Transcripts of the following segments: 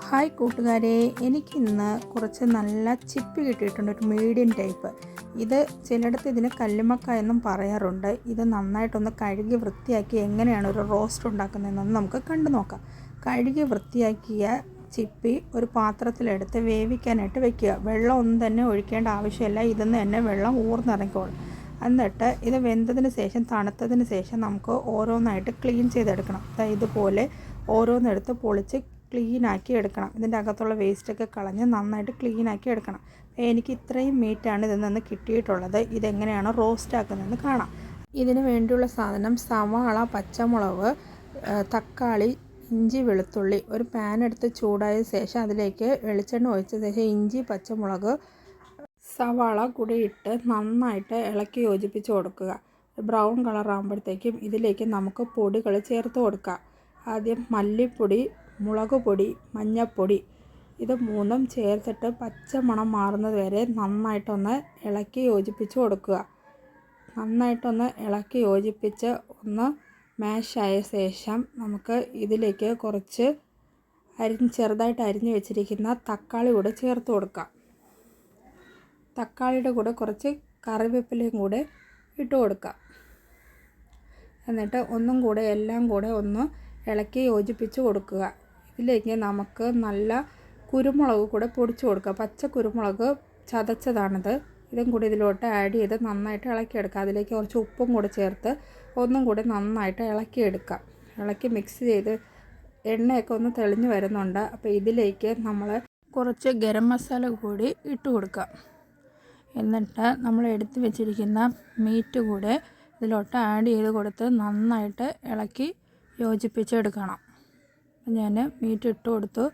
Hi കൂട്ടുകാരെ, എനിക്കിന്ന് കുറച്ച് നല്ല ചിപ്പി കിട്ടിയിട്ടുണ്ട്. ഒരു മീഡിയം ടൈപ്പ്. ഇത് ചിലയിടത്ത് ഇതിന് കല്ലുമക്ക എന്നും പറയാറുണ്ട്. ഇത് നന്നായിട്ടൊന്ന് കഴുകി വൃത്തിയാക്കി എങ്ങനെയാണ് ഒരു റോസ്റ്റ് ഉണ്ടാക്കുന്നതെന്ന് നമുക്ക് കണ്ടു നോക്കാം. കഴുകി വൃത്തിയാക്കിയ ചിപ്പി ഒരു പാത്രത്തിലെടുത്ത് വേവിക്കാനായിട്ട് വെക്കുക. വെള്ളം ഒന്നും തന്നെ ഒഴിക്കേണ്ട ആവശ്യമില്ല. ഇതിന്ന് തന്നെ വെള്ളം ഊർന്നിറങ്ങിക്കോളും. എന്നിട്ട് ഇത് വെന്തതിന് ശേഷം തണുത്തതിന് ശേഷം നമുക്ക് ഓരോന്നായിട്ട് ക്ലീൻ ചെയ്തെടുക്കണം. ഇതുപോലെ ഓരോന്നെടുത്ത് പൊളിച്ച് ക്ലീനാക്കി എടുക്കണം. ഇതിൻ്റെ അകത്തുള്ള വേസ്റ്റൊക്കെ കളഞ്ഞ് നന്നായിട്ട് ക്ലീനാക്കി എടുക്കണം. എനിക്ക് ഇത്രയും മീറ്റാണ് ഇതിൽ നിന്ന് കിട്ടിയിട്ടുള്ളത്. ഇതെങ്ങനെയാണ് റോസ്റ്റ് ആക്കുന്നതെന്ന് കാണാം. ഇതിന് വേണ്ടിയുള്ള സാധനം സവാള, പച്ചമുളക്, തക്കാളി, ഇഞ്ചി, വെളുത്തുള്ളി. ഒരു പാൻ എടുത്ത് ചൂടായ ശേഷം അതിലേക്ക് വെളിച്ചെണ്ണ ഒഴിച്ച ശേഷം ഇഞ്ചി, പച്ചമുളക്, സവാള കൂടി ഇട്ട് നന്നായിട്ട് ഇളക്കി യോജിപ്പിച്ച് കൊടുക്കുക. ബ്രൗൺ കളർ ആകുമ്പോഴത്തേക്കും ഇതിലേക്ക് നമുക്ക് പൊടികൾ ചേർത്ത് കൊടുക്കുക. ആദ്യം മല്ലിപ്പൊടി, മുളക് പൊടി, മഞ്ഞൾപ്പൊടി, ഇത് മൂന്നും ചേർത്തിട്ട് പച്ചമണം മാറുന്നത് വരെ നന്നായിട്ടൊന്ന് ഇളക്കി യോജിപ്പിച്ച് കൊടുക്കുക. നന്നായിട്ടൊന്ന് ഇളക്കി യോജിപ്പിച്ച് ഒന്ന് മാഷായ ശേഷം നമുക്ക് ഇതിലേക്ക് കുറച്ച് ചെറുതായിട്ട് അരിഞ്ഞ് വെച്ചിരിക്കുന്ന തക്കാളി കൂടെ ചേർത്ത് കൊടുക്കാം. തക്കാളിയുടെ കൂടെ കുറച്ച് കറിവേപ്പിലയും കൂടെ ഇട്ട് കൊടുക്കാം. എന്നിട്ട് ഒന്നും കൂടെ എല്ലാം കൂടെ ഒന്ന് ഇളക്കി യോജിപ്പിച്ച് കൊടുക്കുക. ഇതിലേക്ക് നമുക്ക് നല്ല കുരുമുളക് കൂടെ പൊടിച്ച് കൊടുക്കുക. പച്ച കുരുമുളക് ചതച്ചതാണിത്. ഇതും കൂടി ഇതിലോട്ട് ആഡ് ചെയ്ത് നന്നായിട്ട് ഇളക്കിയെടുക്കുക. അതിലേക്ക് കുറച്ച് ഉപ്പും കൂടെ ചേർത്ത് ഒന്നും കൂടി നന്നായിട്ട് ഇളക്കിയെടുക്കുക. ഇളക്കി മിക്സ് ചെയ്ത് എണ്ണയൊക്കെ ഒന്ന് തെളിഞ്ഞ് വരുന്നുണ്ട്. അപ്പോൾ ഇതിലേക്ക് നമ്മൾ കുറച്ച് ഗരം മസാല കൂടി ഇട്ട് കൊടുക്കുക. എന്നിട്ട് നമ്മൾ എടുത്ത് വെച്ചിരിക്കുന്ന മീറ്റ് കൂടെ ഇതിലോട്ട് ആഡ് ചെയ്ത് കൊടുത്ത് നന്നായിട്ട് ഇളക്കി യോജിപ്പിച്ചെടുക്കണം. ഞാൻ മീറ്റ് ഇട്ട് കൊടുത്തു.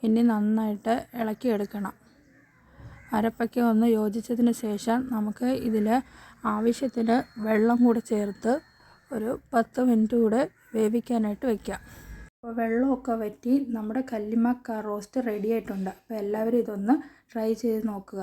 ഇനി നന്നായിട്ട് ഇളക്കിയെടുക്കണം. അരപ്പൊക്കെ ഒന്ന് യോജിച്ചതിന് ശേഷം നമുക്ക് ഇതിൽ ആവശ്യത്തിന് വെള്ളം കൂടെ ചേർത്ത് ഒരു 10 മിനിറ്റ് കൂടെ വേവിക്കാനായിട്ട് വയ്ക്കാം. അപ്പോൾ വെള്ളമൊക്കെ വറ്റി നമ്മുടെ കല്ലുമക്ക റോസ്റ്റ് റെഡി ആയിട്ടുണ്ട്. അപ്പോൾ എല്ലാവരും ഇതൊന്ന് ട്രൈ ചെയ്ത് നോക്കുക.